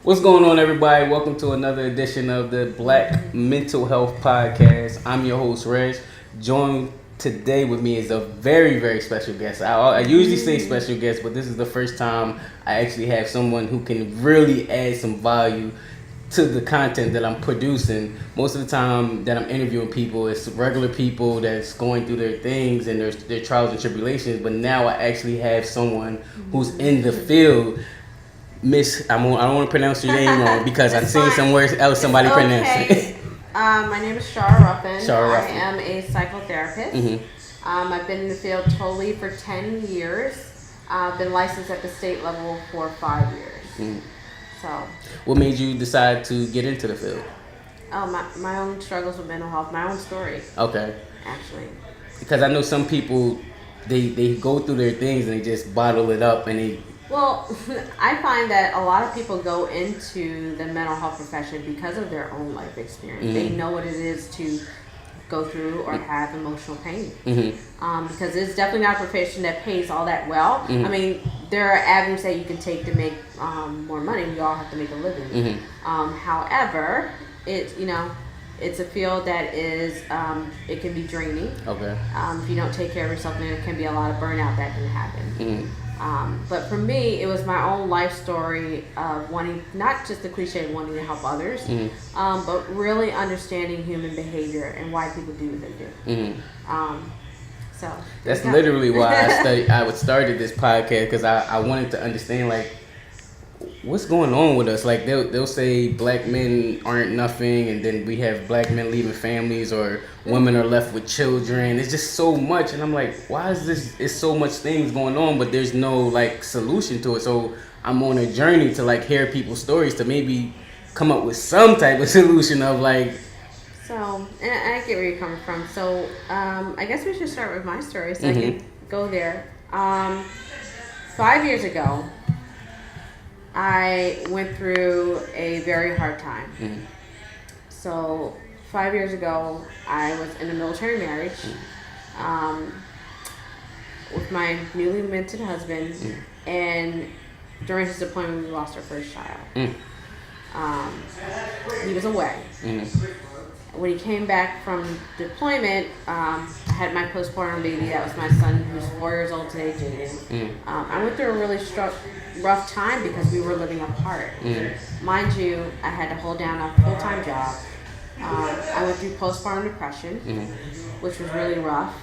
What's going on, everybody? Welcome to another edition of the Black Mental Health Podcast. I'm your host, Reg. Joined today with me is a very, very special guest. I usually say special guest, but this is the first time I actually have someone who can really add some value to the content that I'm producing. Most of the time that I'm interviewing people, it's regular people that's going through their things and their trials and tribulations. But now I actually have someone who's in the field. Miss, I don't want to pronounce your name wrong because I've seen somewhere else somebody pronounce it. My name is Shara Ruffin. Shara Ruffin. I am a psychotherapist. Mm-hmm. I've been in the field totally for 10 years. I've been licensed at the state level for 5 years. Mm-hmm. So, what made you decide to get into the field? My own struggles with mental health, my own story. Okay. Actually. Because I know some people, they go through their things and they just bottle it up and they... Well, I find that a lot of people go into the mental health profession because of their own life experience. Mm-hmm. They know what it is to go through or have emotional pain. Mm-hmm. Because it's definitely not a profession that pays all that well. Mm-hmm. I mean, there are avenues that you can take to make more money. We all have to make a living. Mm-hmm. However, it's a field that is it can be draining. Okay. If you don't take care of yourself, then there can be a lot of burnout that can happen. Mm-hmm. But for me, it was my own life story of wanting, not just the cliche wanting to help others, but really understanding human behavior and why people do what they do. Mm-hmm. So that's literally why I started this podcast, because I wanted to understand, like, what's going on with us. Like, they'll say black men aren't nothing, and then we have black men leaving families, or women are left with children. It's just so much, and I'm like, why is this? It's so much things going on, but there's no like solution to it. So I'm on a journey to like hear people's stories to maybe come up with some type of solution of like. So, and I get where you're coming from. So I guess we should start with my story, so I can go there. 5 years ago, I went through a very hard time. Mm-hmm. So 5 years ago, I was in a military marriage with my newly minted husband, and during his deployment, we lost our first child. He was away. When he came back from deployment, I had my postpartum baby. That was my son, who's 4 years old today, Jaden. I went through a really rough time because we were living apart. Mind you, I had to hold down a full-time job. I went through postpartum depression, which was really rough.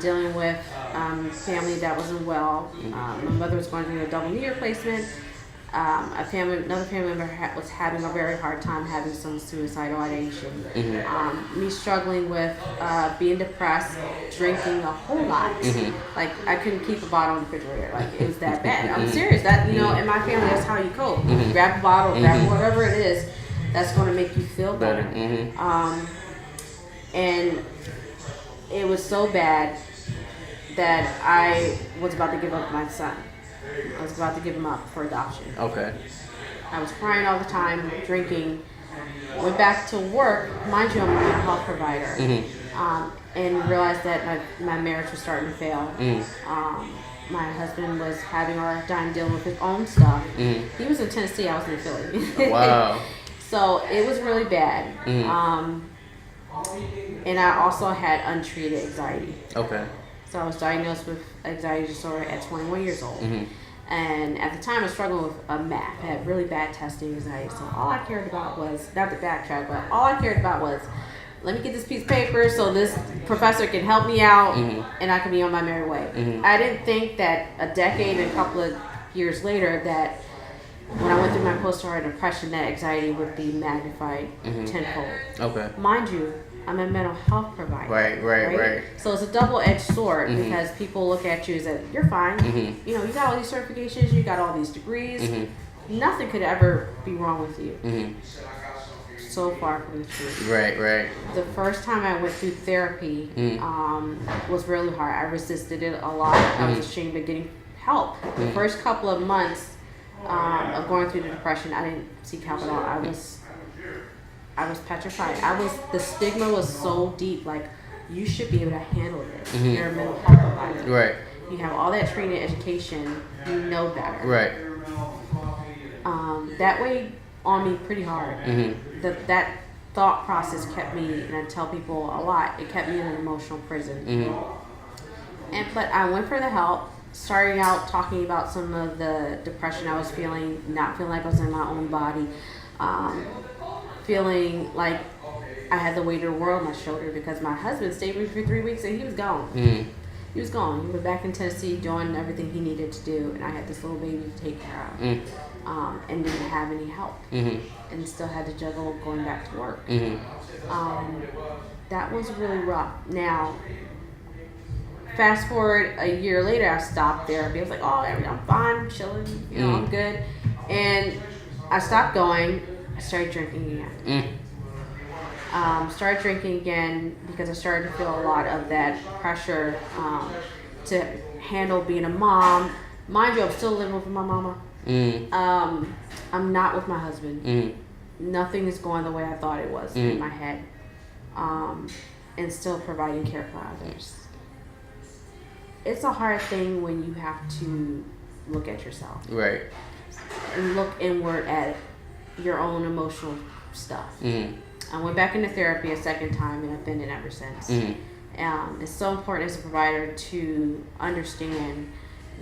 Dealing with family that wasn't well. My mother was going through a double knee replacement. Another family member was having a very hard time having some suicidal ideation. Me struggling with being depressed, drinking a whole lot. Like, I couldn't keep a bottle in the refrigerator. Like, it was that bad. I'm serious. That, in my family, that's how you cope. Grab a bottle, grab whatever it is that's going to make you feel better. And it was so bad that I was about to give up my son. I was about to give him up for adoption. Okay. I was crying all the time, drinking. Went back to work. Mind you, I'm a mental health provider. And realized that my marriage was starting to fail. My husband was having a hard time dealing with his own stuff. He was in Tennessee, I was in Philly. Wow. So it was really bad. And I also had untreated anxiety. Okay. So I was diagnosed with anxiety disorder at 21 years old. And at the time, I was struggling with MAP. I had really bad testing anxiety. So all I cared about was, not to backtrack, but all I cared about was, let me get this piece of paper so this professor can help me out and I can be on my merry way. I didn't think that a decade and a couple of years later that when I went through my postpartum depression, that anxiety would be magnified tenfold. Okay. Mind you, I'm a mental health provider. Right. So it's a double-edged sword because people look at you as that you're fine. You got all these certifications, you got all these degrees. Nothing could ever be wrong with you. So far from the truth. Right. The first time I went through therapy was really hard. I resisted it a lot. I was ashamed of getting help. The first couple of months of going through the depression, I didn't seek help at all. I was petrified. The stigma was so deep. Like, you should be able to handle this. You're a mental health provider. Right. You have all that training and education. You know better. Right. that weighed on me pretty hard. That thought process kept me, and I tell people a lot, it kept me in an emotional prison. But I went for the help, starting out talking about some of the depression I was feeling, not feeling like I was in my own body, feeling like I had the weight of the world on my shoulder because my husband stayed with me for 3 weeks and he was gone. He was gone. He was back in Tennessee doing everything he needed to do, and I had this little baby to take care of, and didn't have any help, and still had to juggle going back to work. That was really rough. Now, fast forward a year later, I stopped therapy. I was like, oh, I'm fine, I'm chilling, I'm good. And I stopped going. I started drinking again. Started drinking again because I started to feel a lot of that pressure to handle being a mom. Mind you, I'm still living with my mama. I'm not with my husband. Nothing is going the way I thought it was in my head. And still providing care for others. It's a hard thing when you have to look at yourself. Right. And look inward at your own emotional stuff. I went back into therapy a second time, and I've been in ever since. It's so important as a provider to understand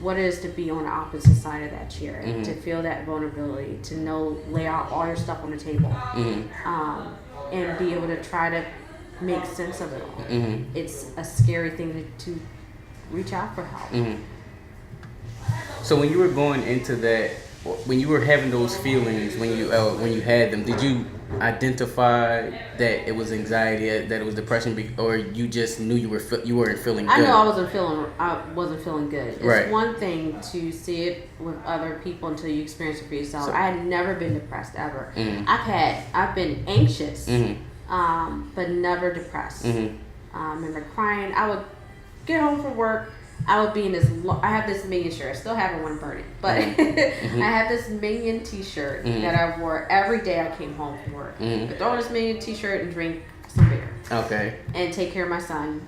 what it is to be on the opposite side of that chair, to feel that vulnerability, to lay out all your stuff on the table, and be able to try to make sense of it all. It's a scary thing to reach out for help. So when you were going into that, when you were having those feelings, when you had them, did you identify that it was anxiety, that it was depression, or you just knew you weren't feeling good? I know I wasn't feeling good. It's one thing to see it with other people until you experience it for yourself. So, I had never been depressed ever. I've been anxious, but never depressed. I remember crying. I would get home from work. I would be in this. I have this Minion shirt. I still haven't want to burn it, but I have this Minion T-shirt that I wore every day I came home from work. I throw on this Minion T-shirt and drink some beer. Okay. And take care of my son,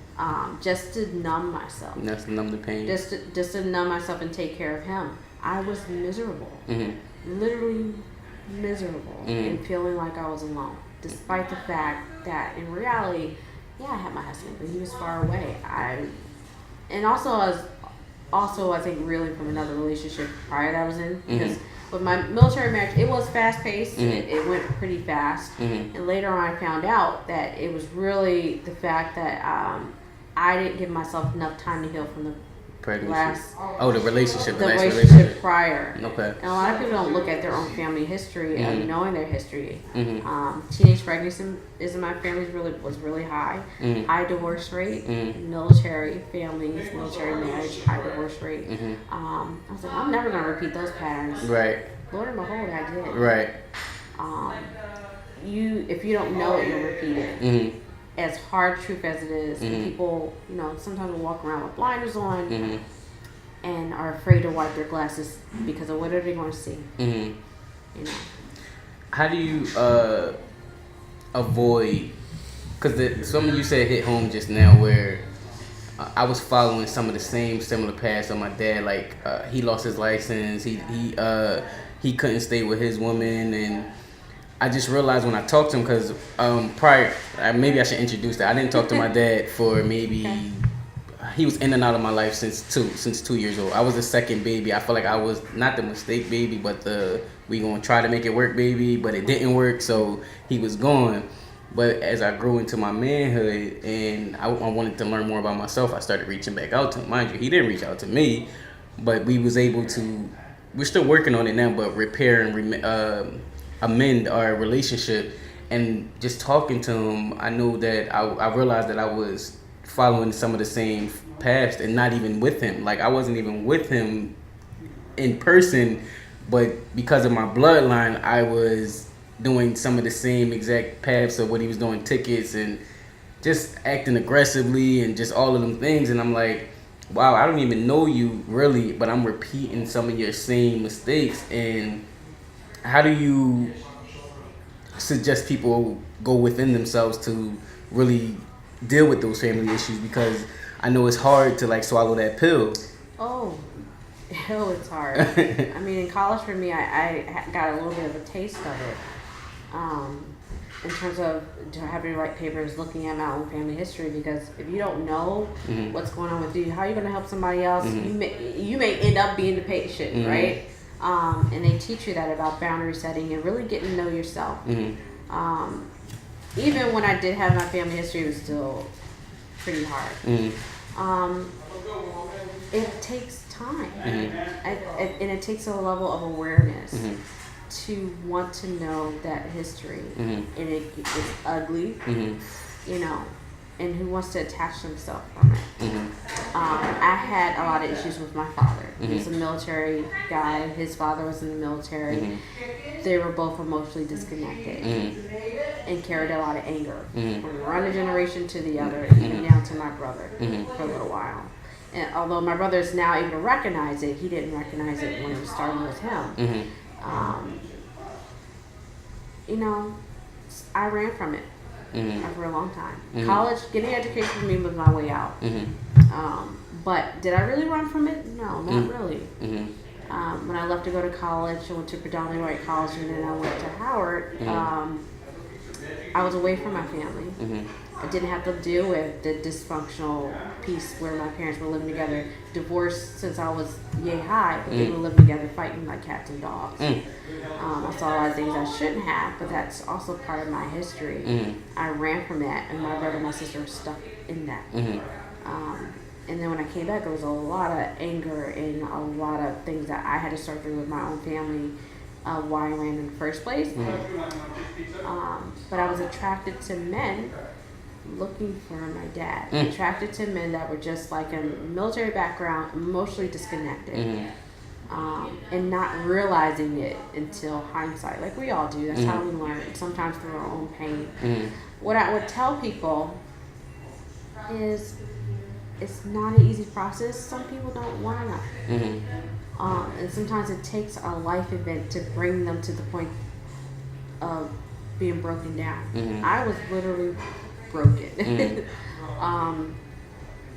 just to numb myself. Just to numb the pain. Just to numb myself and take care of him. I was miserable, literally miserable, and feeling like I was alone, despite the fact that in reality, I had my husband, but he was far away. And also, I think really from another relationship prior that I was in, because with my military marriage, it was fast paced. It went pretty fast, and later on, I found out that it was really the fact that I didn't give myself enough time to heal from the pregnancy. The relationship prior. Okay. And a lot of people don't look at their own family history of knowing their history. Teenage pregnancy in my family was really high. High divorce rate. Military families, military marriage, high divorce rate. I was like, I'm never gonna repeat those patterns. Right. Lord and behold, I did. Right. If you don't know it, you'll repeat it. As hard truth as it is, and people, sometimes will walk around with blinders on and are afraid to wipe their glasses because of what are they going to see. How do you avoid? Because something you said hit home just now, where I was following some of the same similar paths of my dad. Like he lost his license, he couldn't stay with his woman, and I just realized when I talked to him, because maybe I should introduce that. I didn't talk to my dad for he was in and out of my life since 2 years old. I was the second baby. I feel like I was not the mistake baby, but we gonna try to make it work baby, but it didn't work, so he was gone. But as I grew into my manhood and I wanted to learn more about myself, I started reaching back out to him. Mind you, he didn't reach out to me, but we was able to, we're still working on it now, but repair and amend our relationship. And just talking to him, I know that I realized that I was following some of the same paths and not even with him. Like I wasn't even with him in person, but because of my bloodline, I was doing some of the same exact paths of what he was doing, tickets and just acting aggressively and just all of them things. And I'm like, wow, I don't even know you really, but I'm repeating some of your same mistakes. And how do you suggest people go within themselves to really deal with those family issues? Because I know it's hard to like swallow that pill. Oh, Oh, it's hard. I mean, in college for me, I got a little bit of a taste of it. In terms of having to write papers, looking at my own family history, because if you don't know what's going on with you, how are you going to help somebody else? You may end up being the patient, right? And they teach you that about boundary setting and really getting to know yourself. Even when I did have my family history, it was still pretty hard. It takes time, and it takes a level of awareness to want to know that history, and it's ugly, you know, and who wants to attach themselves from it. I had a lot of issues with my father. He was a military guy. His father was in the military. They were both emotionally disconnected and carried a lot of anger from one generation to the other, even down to my brother for a little while. And although my brother is now able to recognize it, he didn't recognize it when it was starting with him. You know, I ran from it for a long time. College, getting education for me was my way out. But did I really run from it? No, not really. When I left to go to college, I went to a predominantly white college, and then I went to Howard. I was away from my family. I didn't have to deal with the dysfunctional piece where my parents were living together, divorced since I was yay high, but they were living together fighting like cats and dogs. I saw a lot of things I shouldn't have, but that's also part of my history. I ran from that, and my brother and my sister were stuck in that. And then when I came back, there was a lot of anger and a lot of things that I had to sort through with my own family, why I ran in the first place. But I was attracted to men looking for my dad. Attracted to men that were just like a military background, emotionally disconnected, and not realizing it until hindsight, like we all do. That's how we learn, sometimes through our own pain. What I would tell people is it's not an easy process. Some people don't want enough. And sometimes it takes a life event to bring them to the point of being broken down. I was literally broken.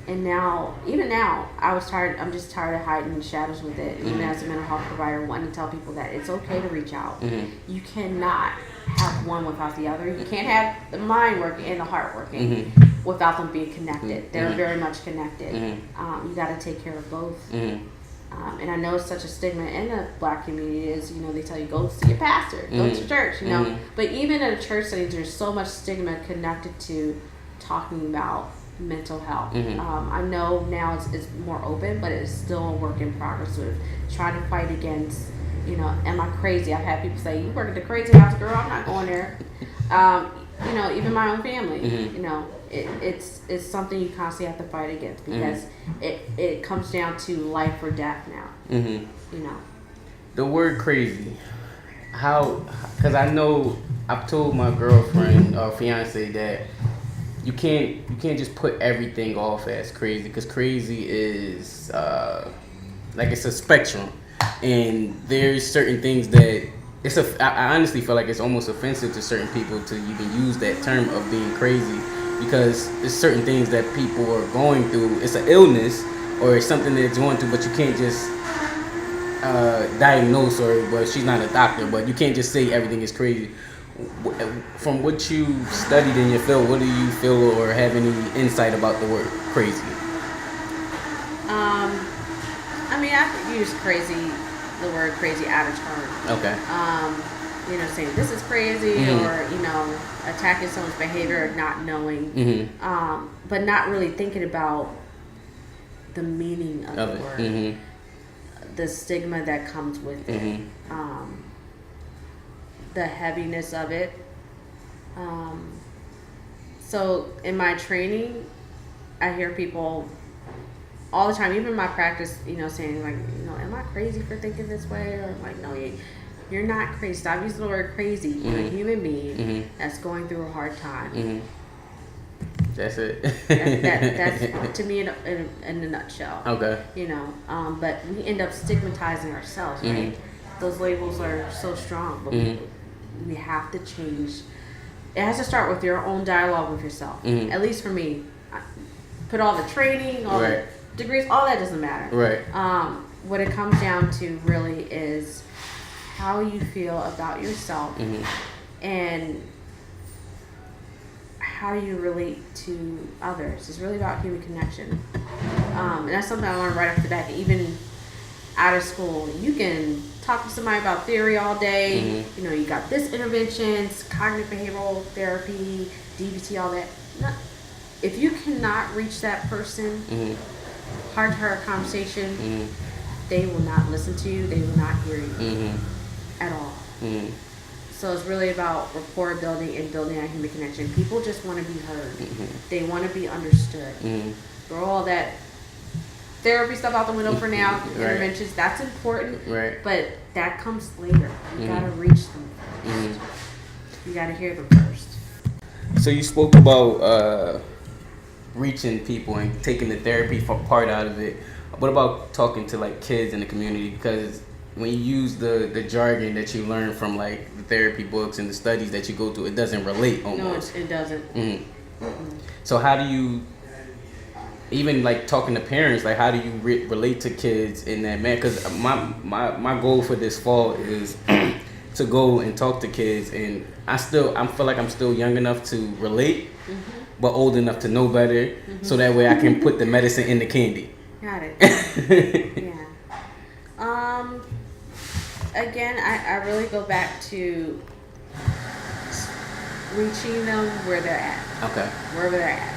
And now, even now, I'm just tired of hiding in the shadows with it. Even as a mental health provider, wanting to tell people that it's okay to reach out. You cannot have one without the other. You can't have the mind working and the heart working without them being connected. They're very much connected. You got to take care of both. And I know it's such a stigma in the Black community is, you know, they tell you go see a pastor, go to church, you know. But even in a church setting, there's so much stigma connected to talking about mental health. I know now it's more open, but it's still a work in progress with trying to fight against, you know, am I crazy? I've had people say, you work at the crazy house, girl, I'm not going there. You know, even my own family, you know, it's something you constantly have to fight against because it comes down to life or death now. You know, the word crazy. How? Because I know I've told my girlfriend or fiance that you can't just put everything off as crazy, because crazy is like it's a spectrum, and there's certain things that I honestly feel like it's almost offensive to certain people to even use that term of being crazy, because there's certain things that people are going through. It's an illness or it's something they're going through, but you can't just diagnose her. But she's not a doctor, but you can't just say everything is crazy. From what you studied in your field, what do you feel or have any insight about the word crazy? I mean, I use the word crazy out of turn. Okay. You know, saying this is crazy, or, you know, attacking someone's behavior, not knowing, but not really thinking about the meaning of the word, the stigma that comes with it, the heaviness of it. So in my training, I hear people all the time, even in my practice, you know, saying like, you know, am I crazy for thinking this way? Or I'm like, no, you're not crazy. Stop using the word crazy. You're a human being that's going through a hard time. That's it. That's to me in a nutshell. Okay. You know, but we end up stigmatizing ourselves, right? Those labels are so strong, but we have to change. It has to start with your own dialogue with yourself. At least for me, put all the training, all the degrees, all that doesn't matter. Right. what it comes down to really is how you feel about yourself and how you relate to others. It's really about human connection. And that's something I learned right off the bat. Even out of school, you can talk to somebody about theory all day. You know, you got this interventions, cognitive behavioral therapy, DBT, all that. If you cannot reach that person, heart-to-heart conversation, they will not listen to you. They will not hear you at all. So it's really about rapport building and building that human connection. People just want to be heard. They want to be understood. Throw all that therapy stuff out the window for now. Interventions, that's important. But that comes later. You gotta reach them first. You gotta hear them first. So you spoke about reaching people and taking the therapy part out of it. What about talking to like kids in the community? Because when you use the jargon that you learn from like the therapy books and the studies that you go through, it doesn't relate almost. No, it doesn't. So how do you, even like talking to parents, like how do you relate to kids in that manner? Because my goal for this fall is to go and talk to kids, and I feel like I'm still young enough to relate, but old enough to know better, so that way I can put the medicine in the candy. Got it. Yeah. Again, I really go back to reaching them where they're at. Okay. Wherever they're at.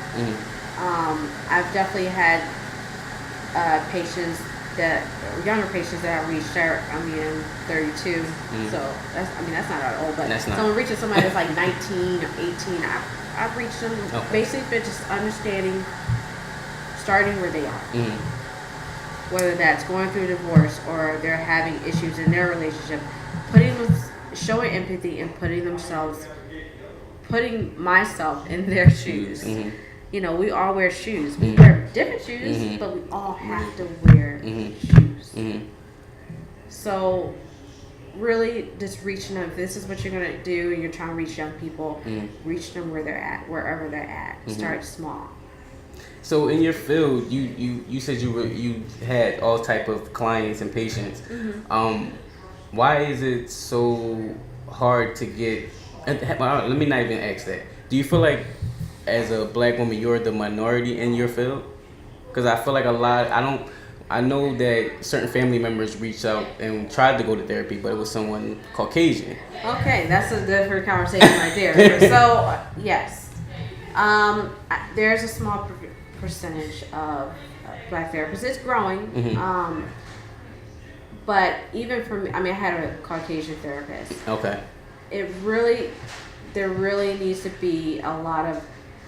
I've definitely had younger patients that I've reached. I'm 32, so that's not that old, but someone reaches somebody that's like 19 or 18, I've reached them basically just understanding, starting where they are. Whether that's going through a divorce or they're having issues in their relationship, showing empathy and putting myself in their shoes. You know, we all wear shoes. We wear different shoes, but we all have to wear shoes. So really just reaching them. If this is what you're going to do and you're trying to reach young people, reach them where they're at, wherever they're at. Start small. So in your field, you said you had all type of clients and patients. Why is it so hard to get? Let me not even ask that. Do you feel like, as a black woman, you're the minority in your field? Because I feel like I know that certain family members reached out and tried to go to therapy, but it was someone Caucasian. Okay, that's a different conversation right there. So yes, there's a small percentage of black therapists. It's growing. But even for me, I had a Caucasian therapist. Okay. There really needs to be a lot of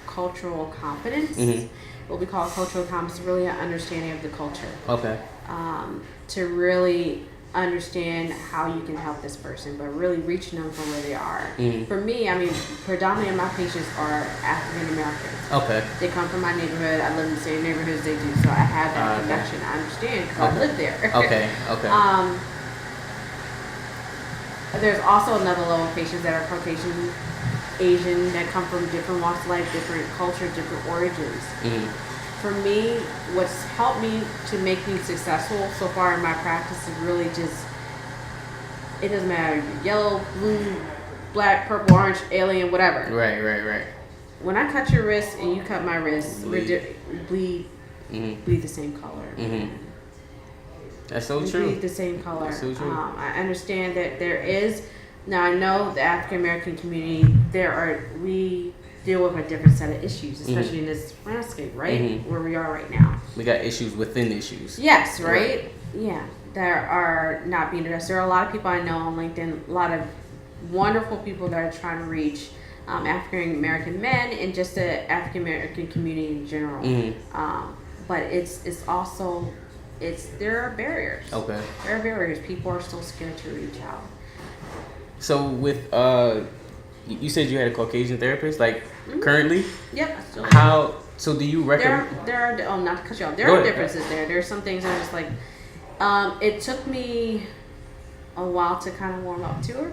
cultural competence. What we call cultural competence, really an understanding of the culture. Okay. To really understand how you can help this person, but really reaching them from where they are. For me, predominantly my patients are African Americans. Okay. They come from my neighborhood. I live in the same neighborhood as they do, so I have that connection. I understand because I live there. Okay. There's also another level of patients that are Caucasian, Asian, that come from different walks of life, different cultures, different origins. For me, what's helped me to make me successful so far in my practice is really just, it doesn't matter if you're yellow, blue, black, purple, orange, alien, whatever. Right. When I cut your wrist and you cut my wrist, bleed the same color. That's so true. Bleed the same color. That's so true. I understand that there is, now I know the African American community, we deal with a different set of issues, especially in this landscape, right? Where we are right now. We got issues within issues. Yes, right? Yeah, that are not being addressed. There are a lot of people I know on LinkedIn, a lot of wonderful people that are trying to reach African American men and just the African American community in general. But it's also, there are barriers. Okay. There are barriers. People are still scared to reach out. So with you said you had a Caucasian therapist, like currently? Yep. I still do. So do you recommend? There are not to cut you off. There are differences there. There's some things I'm just like, it took me a while to kind of warm up to her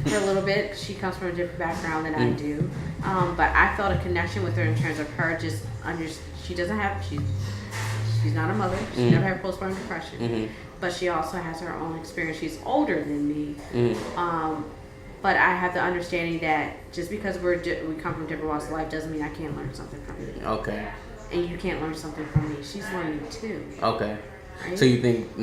for a little bit. She comes from a different background than I do, but I felt a connection with her in terms of her just she she's not a mother. She never had postpartum depression, but she also has her own experience. She's older than me, but I have the understanding that just because we come from different walks of life doesn't mean I can't learn something from you. Okay. And you can't learn something from me. She's learning too. Okay. Right? So you think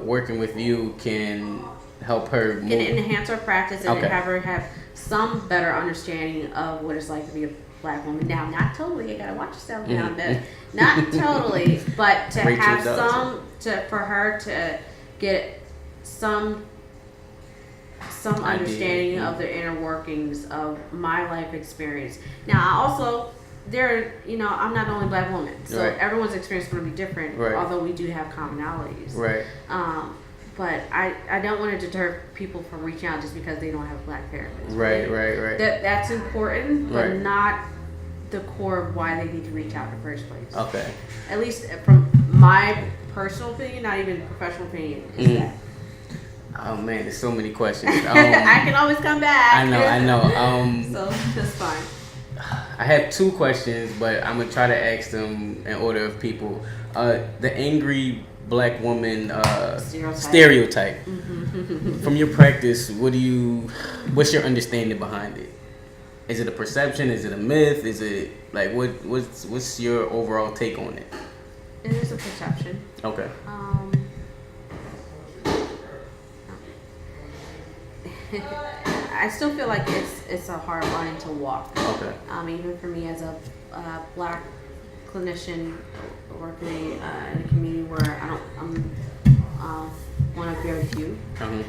working with you can help her move? Can enhance her practice and have her have some better understanding of what it's like to be a Black woman. Now, not totally. You gotta watch yourself now, but not totally. But to have for her to get some understanding of the inner workings of my life experience. Now, I also I'm not the only Black woman, so everyone's experience is going to be different. Right. Although we do have commonalities. Right. But I don't want to deter people from reaching out just because they don't have Black therapists. Right. That's important, but not the core of why they need to reach out in the first place. Okay. At least from my personal opinion, not even professional opinion, is that. Oh man, there's so many questions. I can always come back. I know. So that's fine. I have 2 questions, but I'm gonna try to ask them in order of people. The angry Black woman stereotype. From your practice, what's your understanding behind it? Is it a perception? Is it a myth? Is it like what's your overall take on it? It is a perception. Okay. I still feel like it's a hard line to walk. Okay. Even for me as a Black clinician working in a community where I'm one of very few, and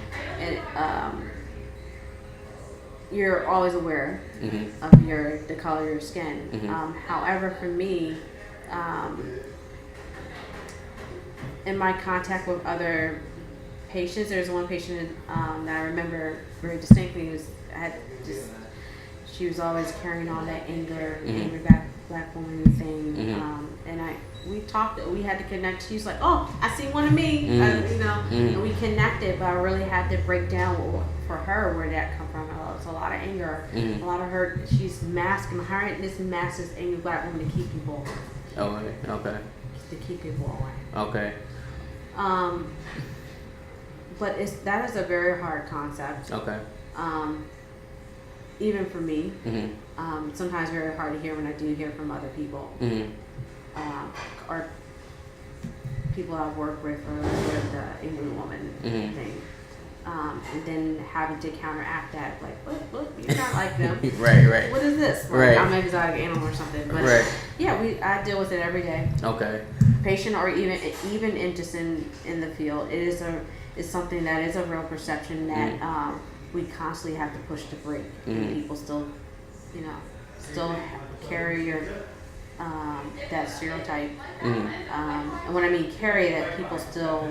you're always aware of the color of your skin. However, for me, in my contact with other patients, there's one patient that I remember very distinctly. She was always carrying on that anger, angry Black woman thing, and we talked. We had to connect. She was like, "Oh, I see one of me," and we connected. But I really had to break down for her where that come from. It's a lot of anger, a lot of her. She's masking. This mask this angry Black woman to keep people. Okay. To keep people away. Okay. But that is a very hard concept. Okay. Even for me, sometimes very hard to hear when I do hear from other people, or people I've worked with, or with the angry woman thing, and then having to counteract that, like, look, you're not like them. Right. What is this? Like, I'm an exotic animal or something. But I deal with it every day. Okay. Patient or even in the field, it is something that is a real perception that we constantly have to push to break. And people still carry that stereotype. And when I mean carry, that people still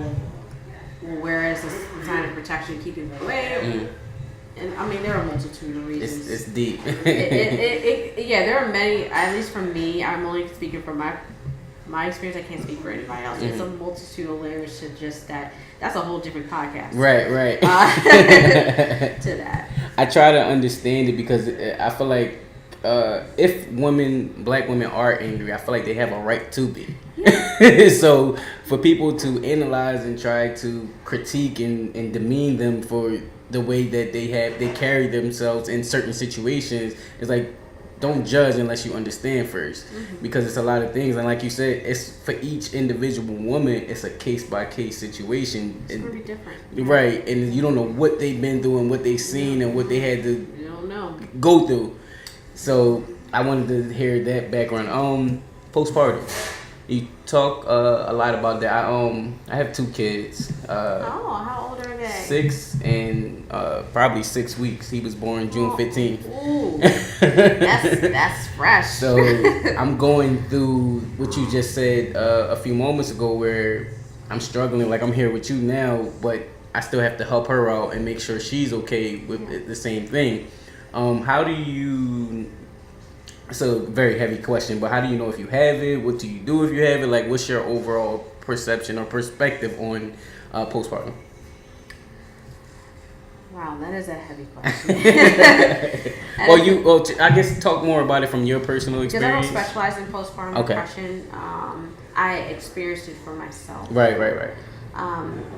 will wear as a sign of protection, keep people away. And I mean, there are a multitude of reasons. It's deep. There are many. At least for me, I'm only speaking from my experience. I can't speak for anybody else. It's a multitude of layers to just that. That's a whole different podcast. Right. To that. I try to understand it because I feel like if Black women are angry, I feel like they have a right to be. Yeah. So for people to analyze and try to critique and demean them for the way that they carry themselves in certain situations, it's like, don't judge unless you understand first, because it's a lot of things, and like you said, it's for each individual woman, it's a case-by-case situation. It's gonna be different, right? And you don't know what they've been through and what they've seen and what they had to go through. So I wanted to hear that background. Postpartum. You talk a lot about that. I have 2 kids. How old are they? 6 and probably 6 weeks. He was born June 15th. Ooh, that's fresh. So I'm going through what you just said a few moments ago, where I'm struggling. Like, I'm here with you now, but I still have to help her out and make sure she's okay with the same thing. How do you? It's a very heavy question, but how do you know if you have it? What do you do if you have it? Like, what's your overall perception or perspective on postpartum? Wow, that is a heavy question. I guess talk more about it from your personal experience. Because I don't specialize in postpartum depression. I experienced it for myself. Right.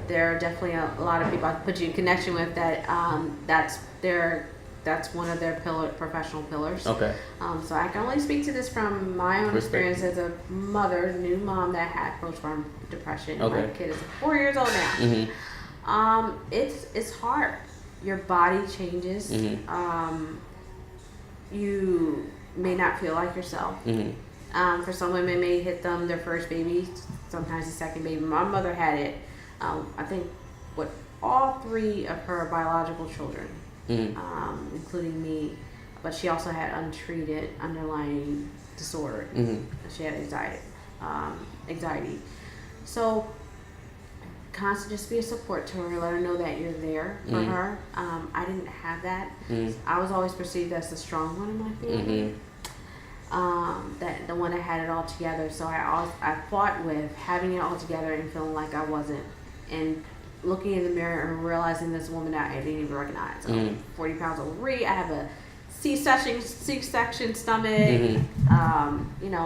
There are definitely a lot of people I put you in connection with that. That's one of their professional pillars. Okay. So I can only speak to this from my own experience as a mother, new mom that had postpartum depression. Okay. My kid is 4 years old now. Mm-hmm. It's hard. Your body changes. Mm-hmm. You may not feel like yourself. Mm-hmm. For some women, it may hit them their first baby, sometimes the second baby. My mother had it. I think all 3 of her biological children. Mm-hmm. Including me, but she also had untreated underlying disorder. Mm-hmm. She had anxiety. So, constant just be a support to her, let her know that you're there for mm-hmm. her. I didn't have that. Mm-hmm. I was always perceived as the strong one in my family. Mm-hmm. That the one that had it all together. So I fought with having it all together and feeling like I wasn't, and looking in the mirror and realizing this woman that I didn't even recognize. I'm 40 pounds overweight. I have a C-section stomach. Mm-hmm.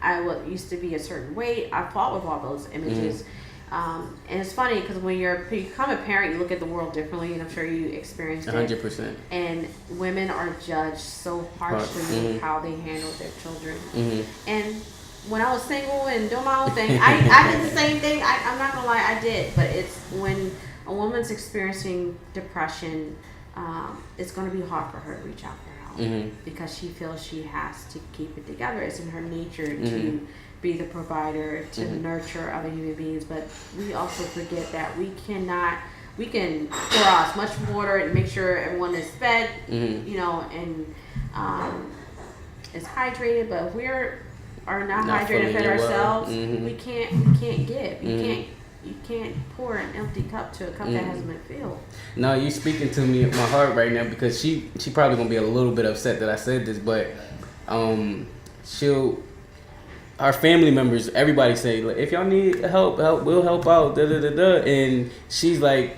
I used to be a certain weight. I fought with all those images. Mm-hmm. And it's funny because when you become a parent, you look at the world differently, and I'm sure you experienced it. 100%. And women are judged so harshly with how they handle their children. Mm-hmm. And when I was single and doing my own thing, I did the same thing. I'm not gonna lie, I did. But it's when a woman's experiencing depression, it's gonna be hard for her to reach out for help because she feels she has to keep it together. It's in her nature to be the provider, to nurture other human beings. But we also forget that we can pour out as much water and make sure everyone is fed, and is hydrated. But if we're not hydrated and fed ourselves, we can't give. You can't pour an empty cup to a cup that hasn't been filled. No, you speaking to me in my heart right now because she probably gonna be a little bit upset that I said this, but our family members, everybody say, like, if y'all need help, we'll help out, and she's like,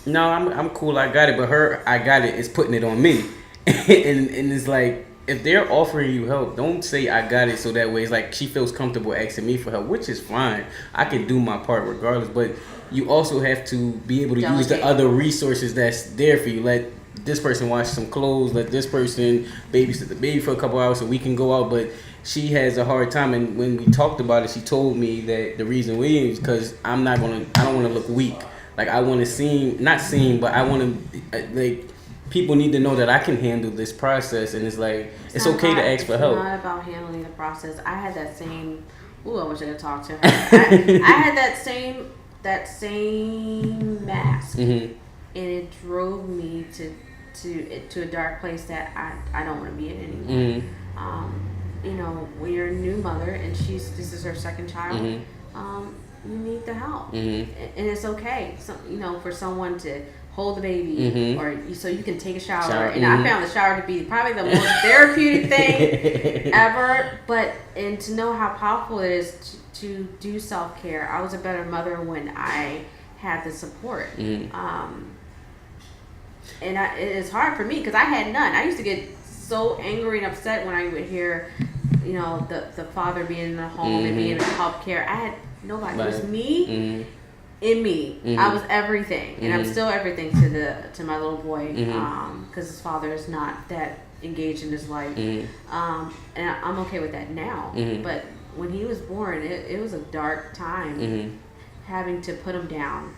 no, I'm cool, I got it, but I got it is putting it on me. and it's like, if they're offering you help, don't say I got it so that way it's like she feels comfortable asking me for help, which is fine. I can do my part regardless, but you also have to be able to use the other resources that's there for you. Let this person wash some clothes, let this person babysit the baby for a couple hours so we can go out, but she has a hard time. And when we talked about it, she told me that the reason is because I don't want to look weak. Like, I want to but I want to, like, people need to know that I can handle this process, and it's like it's okay to ask for help. It's not about handling the process. I had that same. Ooh, I wish I could talk to her. I had that same mask, and it drove me to a dark place that I don't want to be in anymore. When you're a new mother and this is her second child, you need the help, and it's okay. So, for someone to hold the baby, or so you can take a shower. And I found the shower to be probably the most therapeutic thing ever. And to know how powerful it is to do self-care. I was a better mother when I had the support. And it's hard for me because I had none. I used to get so angry and upset when I would hear, the father being in the home and being in healthcare. I had nobody. It was me. In me, I was everything, and I'm still everything to my little boy, because his father is not that engaged in his life, and I'm okay with that now. But when he was born, it was a dark time, having to put him down,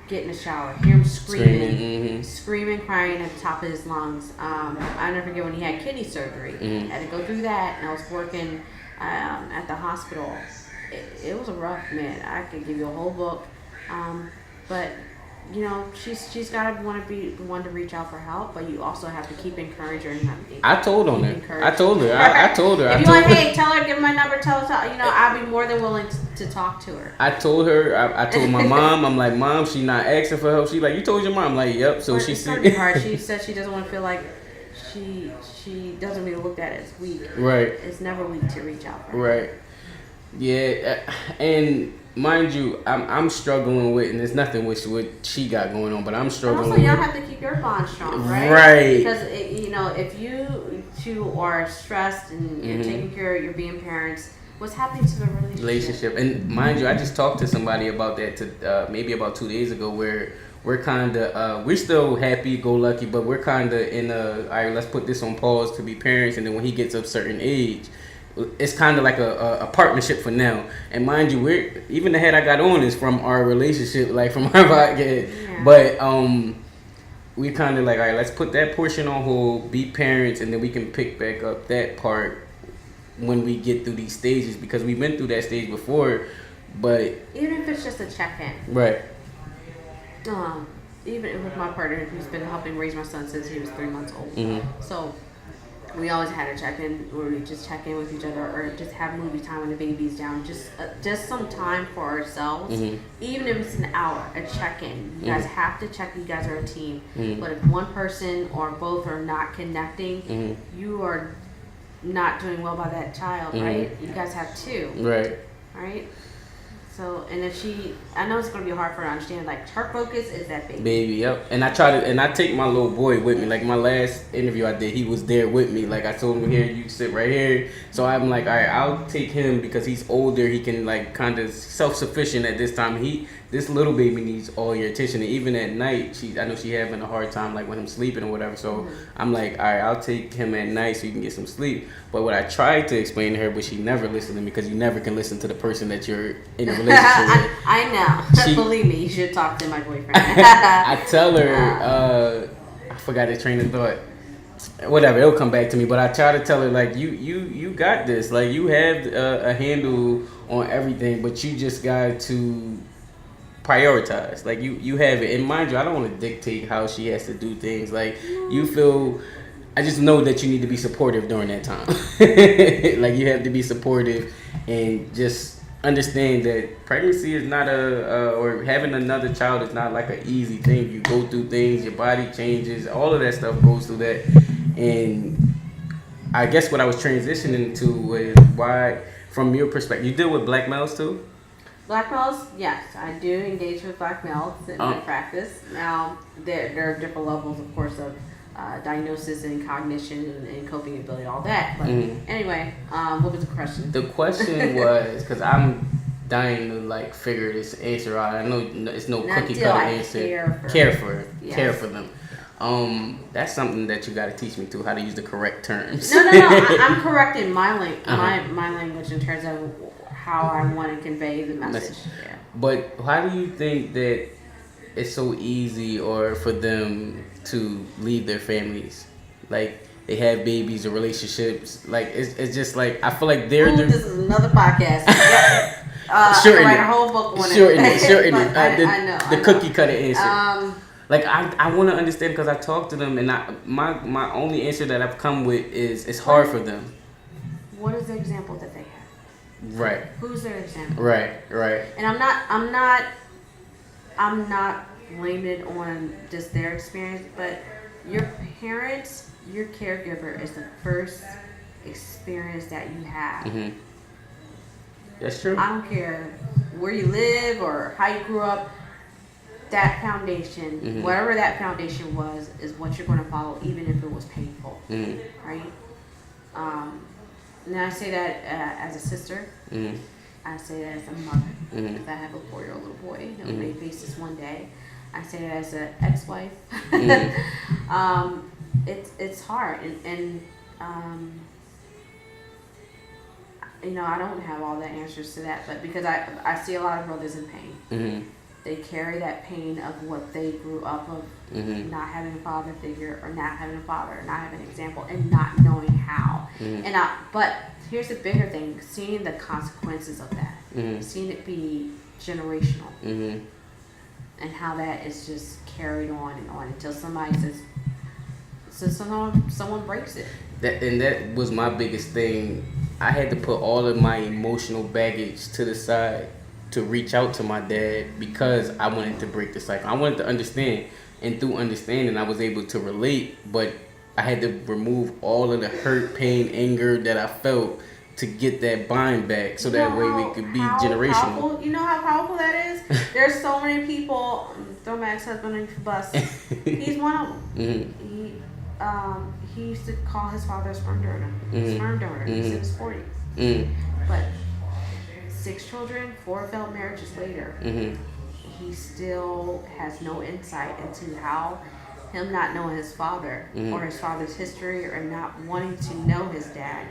get in the shower, hear him screaming, crying at the top of his lungs. I never forget when he had kidney surgery. I had to go through that, and I was working at the hospital. It was a rough, man. I could give you a whole book. But she's got to want to be the one to reach out for help, but you also have to keep encouraging her. I told her. I told her. If you want, hey, tell her, give my number, tell her, I'll be more than willing to talk to her. I told her. I told my mom. I'm like, Mom, she not asking for help. She like, you told your mom. I'm like, yep. So she said, she said she doesn't want to feel like she doesn't want to be looked at as weak. Right. It's never weak to reach out for her. Right. Yeah, and mind you, I'm struggling with, and there's nothing with what she got going on, but I'm struggling. Also, y'all have to keep your bond strong, right? Right. Because if you two are stressed and you're taking care of, you're being parents, What's happening to the relationship? And mind you, I just talked to somebody about that maybe about 2 days ago, where we're kind of we're still happy go lucky, but we're kind of in all right, let's put this on pause to be parents, and then when he gets of a certain age, it's kind of like a partnership for now. And mind you, we're even the head I got on is from our relationship, like from our podcast. Yeah. But we kind of like, all right, let's put that portion on hold, be parents, and then we can pick back up that part when we get through these stages, because we've been through that stage before. But even if it's just a check-in, right. Even with my partner, who's been helping raise my son since he was 3 months old. Mm-hmm. So we always had a check-in where we just check in with each other, or just have movie time when the baby's down. Just some time for ourselves, Mm-hmm. even if it's an hour, a check-in. You guys have to check. You guys are a team. Mm-hmm. But if one person or both are not connecting, Mm-hmm. you are not doing well by that child, Mm-hmm. right? You guys have two, right? So, and if I know it's going to be hard for her to understand, like, her focus is that baby. Yep. And I take my little boy with me. Like, my last interview I did, he was there with me. Like, I told him, here, you sit right here. So I'm like, all right, I'll take him because he's older. He can, like, kind of self-sufficient at this time. This little baby needs all your attention. And even at night, I know she having a hard time, like, with him sleeping or whatever. So I'm like, all right, I'll take him at night so you can get some sleep. But what I tried to explain to her, but she never listened to me, because you never can listen to the person that you're in a relationship with. I know. Believe me, you should talk to my boyfriend. I tell her, I forgot the train of thought. Whatever, it'll come back to me. But I try to tell her, like, you got this. Like, you have a handle on everything, but you just got to prioritize. Like, you have it. And mind you, I don't want to dictate how she has to do things. Like, you feel, I just know that you need to be supportive during that time. Like, you have to be supportive and just understand that pregnancy is not or having another child is not like an easy thing. You go through things, your body changes, all of that stuff goes through that. And I guess what I was transitioning to was why, from your perspective, you deal with black males too? Black males, yes, I do engage with black males in my practice. Now, there are different levels, of course, of diagnosis and cognition and coping ability, all that. But anyway, what was the question? The question was, because I'm dying to, like, figure this answer out. I know it's no cookie cutter answer. Care for them. That's something that you got to teach me too, how to use the correct terms. No. I'm correcting my language in terms of how I want to convey the message. Yeah. But how do you think that it's so easy or for them to leave their families? Like, they have babies or relationships. Like, it's just like, I feel like this is another podcast. Sure, write a whole book on it. I know. The cookie cutter answer. Like, I want to understand, because I talk to them, and my only answer that I've come with is it's hard for them. What is the example that they have? Right. Who's their example? Right. And I'm not blaming it on just their experience, but your parents, your caregiver is the first experience that you have. Mm-hmm. That's true. I don't care where you live or how you grew up. That foundation, whatever that foundation was, is what you're going to follow, even if it was painful, right? And I say that as a sister. I say that as a mother, because I have a 4-year-old little boy who may face this one day. I say that as an ex-wife. It's hard, and I don't have all the answers to that, but because I see a lot of brothers in pain. They carry that pain of what they grew up of, not having a father figure, or not having a father, or not having an example, and not knowing how. But here's the bigger thing: seeing the consequences of that, seeing it be generational, and how that is just carried on and on until somebody someone breaks it. That was my biggest thing. I had to put all of my emotional baggage to the side to reach out to my dad, because I wanted to break the cycle. I wanted to understand, and through understanding, I was able to relate, but I had to remove all of the hurt, pain, anger that I felt to get that bind back, so that way we could be generational. Powerful, you know how powerful that is? There's so many people, throw my ex-husband under the bus. He's one of them. He used to call his father a sperm donor. He's in his 40s. But 6 children, 4 failed marriages later. He still has no insight into how him not knowing his father or his father's history or not wanting to know his dad.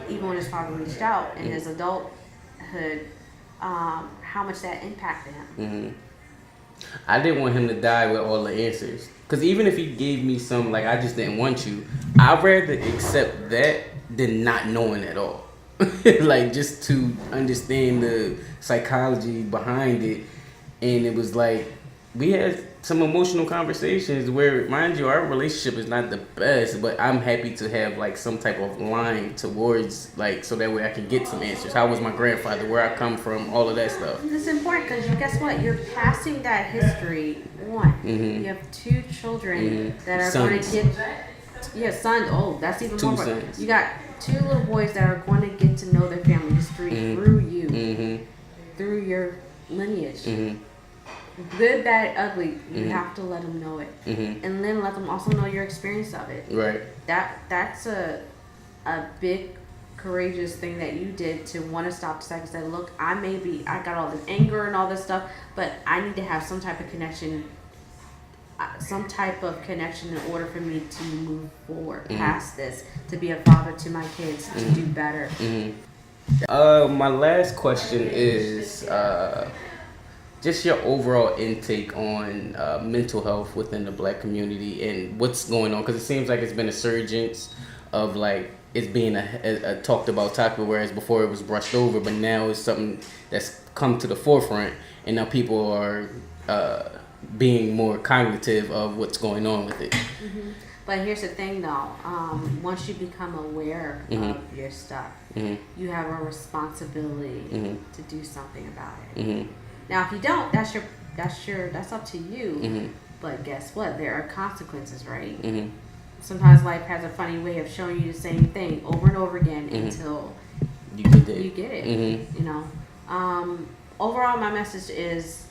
Even when his father reached out in his adulthood, how much that impacted him. I didn't want him to die with all the answers. Because even if he gave me some, like, I just didn't want you, I'd rather accept that than not knowing at all. Like, just to understand the psychology behind it. And it was like, we had some emotional conversations where, mind you, our relationship is not the best, but I'm happy to have like some type of line towards, like, so that way I can get some answers. How was my grandfather, where I come from, all of that stuff. This is important because guess what? You're passing that history on. You have 2 children that are going to get, sons. Oh, that's even 2 more. sons. You got 2 little boys that are going to get to know their family history through you, through your lineage. Good, bad, ugly. You have to let them know it, and then let them also know your experience of it. Right. That's a big, courageous thing that you did to want to stop the cycle. Say, look, I got all this anger and all this stuff, but I need to have some type of connection, in order for me to move forward past this, to be a father to my kids, to do better. My last question is just your overall intake on mental health within the Black community and what's going on, because it seems like it's been a surgence of like it's being a talked about topic, whereas before it was brushed over, but now it's something that's come to the forefront, and now people are being more cognitive of what's going on with it. But here's the thing, though. Once you become aware of your stuff, you have a responsibility to do something about it. Now, if you don't, that's up to you. But guess what? There are consequences, right? Sometimes life has a funny way of showing you the same thing over and over again until you get it. You know. Overall, my message is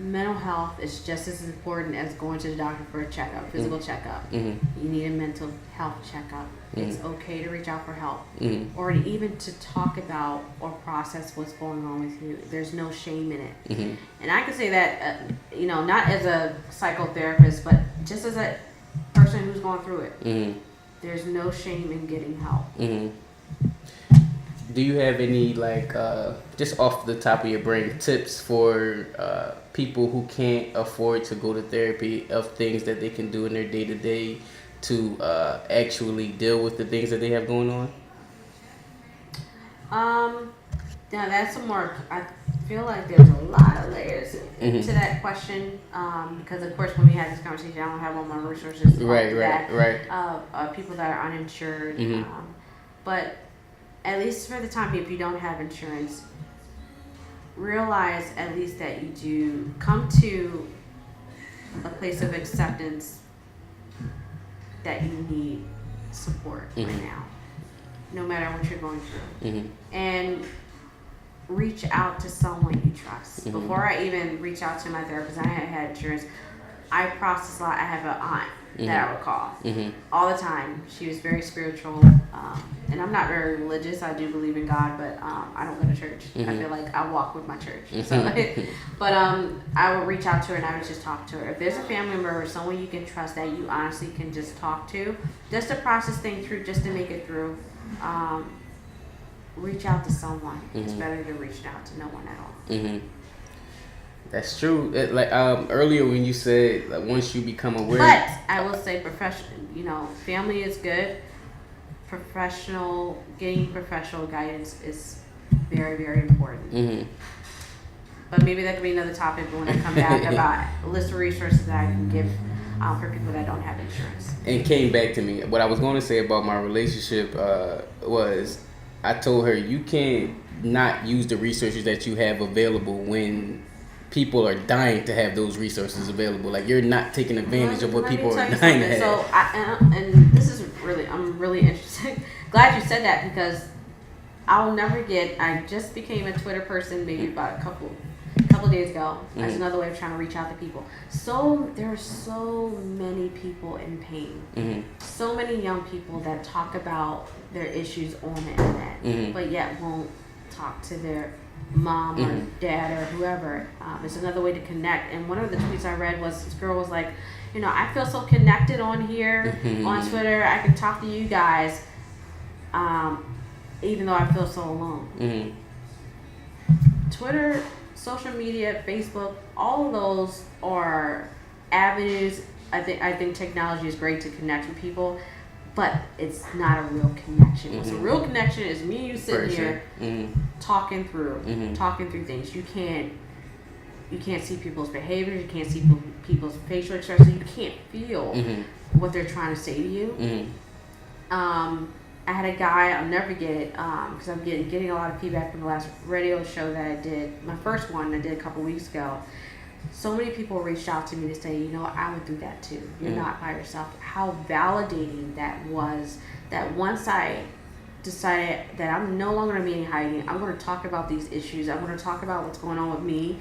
mental health is just as important as going to the doctor for a checkup, physical checkup. You need a mental health checkup. It's okay to reach out for help, or even to talk about or process what's going on with you. There's no shame in it. And I can say that, not as a psychotherapist, but just as a person who's going through it. There's no shame in getting help. Do you have any, like, just off the top of your brain, tips for people who can't afford to go to therapy, of things that they can do in their day-to-day to actually deal with the things that they have going on? Now that's I feel like there's a lot of layers to that question, because of course when we had this conversation, I don't have all my resources. People that are uninsured, but at least for the time being, if you don't have insurance, realize at least that you do come to a place of acceptance that you need support right now, no matter what you're going through. And reach out to someone you trust. Before I even reach out to my therapist, I had insurance. I process a lot. I have an aunt that I would call all the time. She was very spiritual, and I'm not very religious. I do believe in God, but I don't go to church. I feel like I walk with my church. So, but I would reach out to her and I would just talk to her. If there's a family member or someone you can trust that you honestly can just talk to, just to process things through, just to make it through, reach out to someone. It's better to reach out to no one at all. That's true. Earlier when you said, like, once you become aware. But I will say family is good. Getting professional guidance is very, very important. But maybe that could be another topic when I come back about a list of resources that I can give for people that don't have insurance. And came back to me. What I was going to say about my relationship was, I told her, you can't not use the resources that you have available when people are dying to have those resources available. Like, you're not taking advantage of what people are dying to have. So, and this is I'm really interested. Glad you said that, because I'll never get. I just became a Twitter person maybe about a couple days ago. That's another way of trying to reach out to people. So there are so many people in pain. So many young people that talk about their issues on the internet, but yet won't talk to their mom or dad or whoever. It's another way to connect. And one of the tweets I read was this girl was like, you know, I feel so connected on here on Twitter. I can talk to you guys, even though I feel so alone. Twitter, social media, Facebook, all of those are avenues. I think technology is great to connect with people, but it's not a real connection. What's a real connection is me and you sitting here talking through things. You can't see people's behaviors. You can't see people's facial expressions. You can't feel what they're trying to say to you. I had a guy, I'll never forget it, because I'm getting a lot of feedback from the last radio show that I did, my first one I did a couple weeks ago. So many people reached out to me to say, you know, I went through that too. You're not by yourself. How validating that was, that once I decided that I'm no longer going to be in hiding, I'm going to talk about these issues. I'm going to talk about what's going on with me.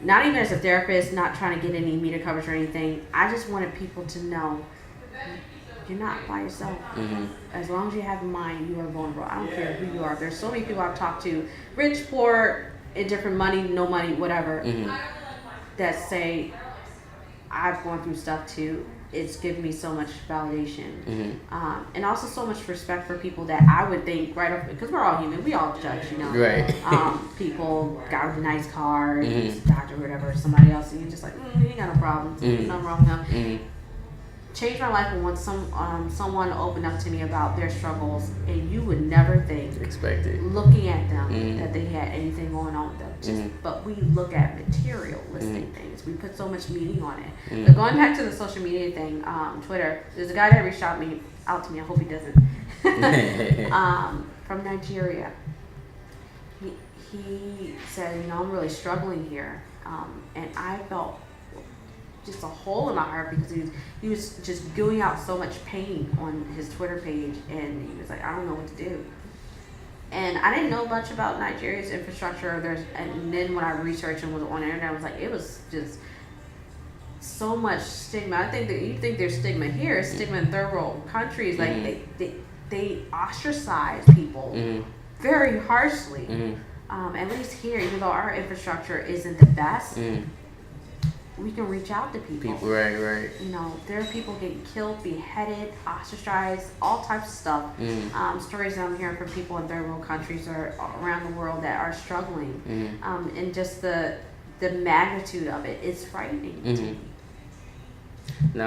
Not even as a therapist, not trying to get any media coverage or anything. I just wanted people to know you're not by yourself. As long as you have a mind, you are vulnerable. I don't care who you are. There's so many people I've talked to, rich, poor, indifferent, money, no money, whatever, that say, I've gone through stuff too. It's given me so much validation. And also so much respect for people that I would think, right up, because we're all human, we all judge, you know. Right. People got a nice car, doctor, whatever, somebody else, and you're just like, he ain't got no problems, nothing wrong with him. Changed my life when someone opened up to me about their struggles, and you would never think, looking at them, that they had anything going on with them. But we look at materialistic things. We put so much meaning on it. But going back to the social media thing, Twitter, there's a guy that reached out to me. I hope he doesn't. From Nigeria. He said, you know, I'm really struggling here, and I felt just a hole in my heart because he was just gooing out so much pain on his Twitter page, and he was like, I don't know what to do. And I didn't know much about Nigeria's infrastructure. And then when I researched and was on the internet, I was like, it was just so much stigma. I think that you think there's stigma here, stigma in third world countries. Like they ostracize people very harshly. At least here, even though our infrastructure isn't the best, we can reach out to people. Right. You know, there are people getting killed, beheaded, ostracized, all types of stuff. Stories that I'm hearing from people in third world countries or around the world that are struggling. And just the magnitude of it is frightening to me. No,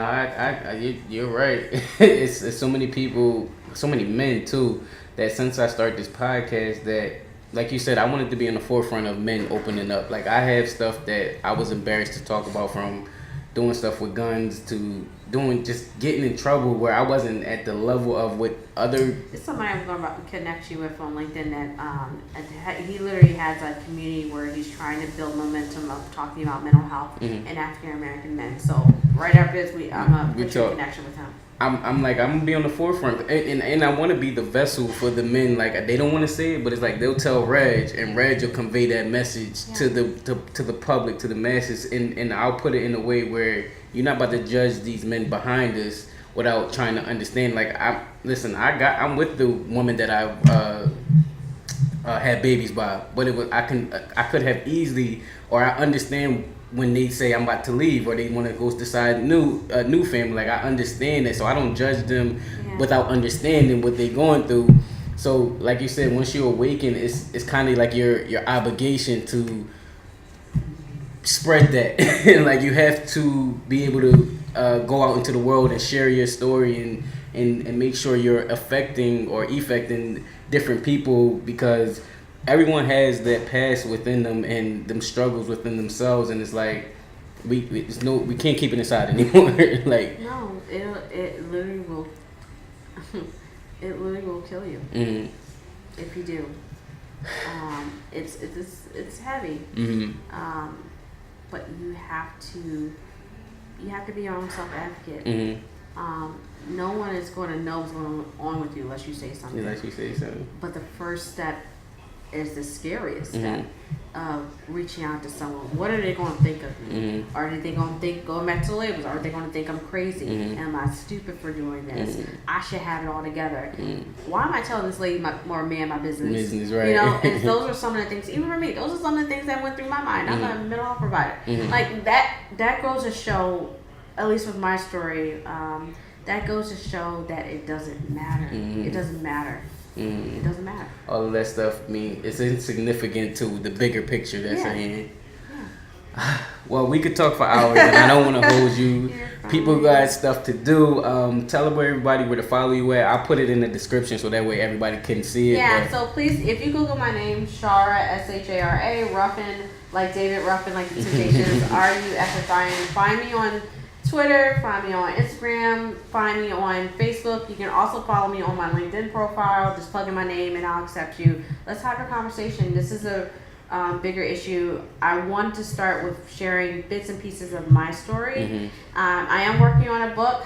you're right. It's so many people, so many men too, that since I started this podcast that, like you said, I wanted to be in the forefront of men opening up. Like, I have stuff that I was embarrassed to talk about, from doing stuff with guns to just getting in trouble where I wasn't at the level of what other... It's somebody I'm going to connect you with on LinkedIn that he literally has a community where he's trying to build momentum of talking about mental health in African American men. So right after this, I'm going to put you in connection with him. I'm gonna be on the forefront, and I want to be the vessel for the men. Like, they don't want to say it, but it's like they'll tell Reg, and Reg will convey that message to the public, to the masses, and I'll put it in a way where you're not about to judge these men behind us without trying to understand. Like, I'm with the woman that I had babies by, but I could have easily, or I understand when they say I'm about to leave or they want to go decide a new family. Like, I understand that, so I don't judge them without understanding what they're going through. So, like you said, once you awaken, it's kind of like your obligation to spread that. Like, you have to be able to go out into the world and share your story and make sure you're affecting different people, because everyone has that past within them and them struggles within themselves, and it's like we can't keep it inside anymore. Like, no, it literally will kill you if you do. It's heavy. But you have to be your own self advocate. No one is going to know what's going on with you unless you say something. But the first step is the scariest step. of reaching out to someone. What are they going to think of me? Are they going to think, going back to the labels, are they going to think I'm crazy? Am I stupid for doing this? I should have it all together. Why am I telling this lady or man my business? Business, right. You know, and those are some of the things, even for me, those are some of the things that went through my mind. I'm a mental health provider. Like that goes to show, at least with my story, that goes to show that it doesn't matter. It doesn't matter. It doesn't matter. All of that stuff, I mean, it's insignificant to the bigger picture that's at hand. Well, we could talk for hours, and I don't want to hold you. People got stuff to do. Tell everybody where to follow you at. I'll put it in the description so that way everybody can see it. Yeah, so please, if you Google my name, Shara, Shara, Ruffin, like David Ruffin, like the Temptations, Ruffin, find me on Twitter, find me on Instagram, find me on Facebook. You can also follow me on my LinkedIn profile. Just plug in my name and I'll accept you. Let's have a conversation. This is a bigger issue. I want to start with sharing bits and pieces of my story. I am working on a book,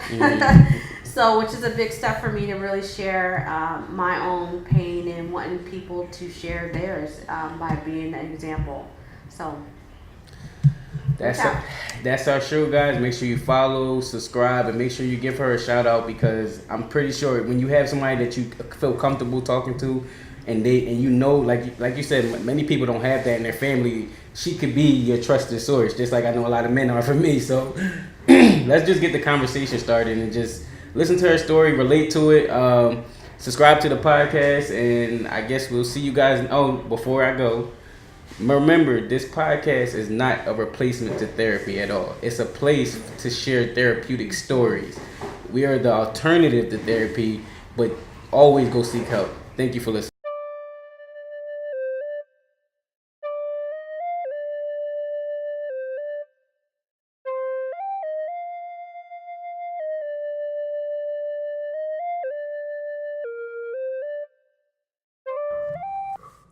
so which is a big step for me to really share my own pain and wanting people to share theirs by being an example. So that's our show, guys. Make sure you follow, subscribe, and make sure you give her a shout out, because I'm pretty sure when you have somebody that you feel comfortable talking to, and you know, like you said, many people don't have that in their family. She could be your trusted source, just like I know a lot of men are for me. So let's just get the conversation started and just listen to her story, relate to it. Subscribe to the podcast, and I guess we'll see you guys. Oh, before I go, remember, this podcast is not a replacement to therapy at all. It's a place to share therapeutic stories. We are the alternative to therapy, but always go seek help. Thank you for listening.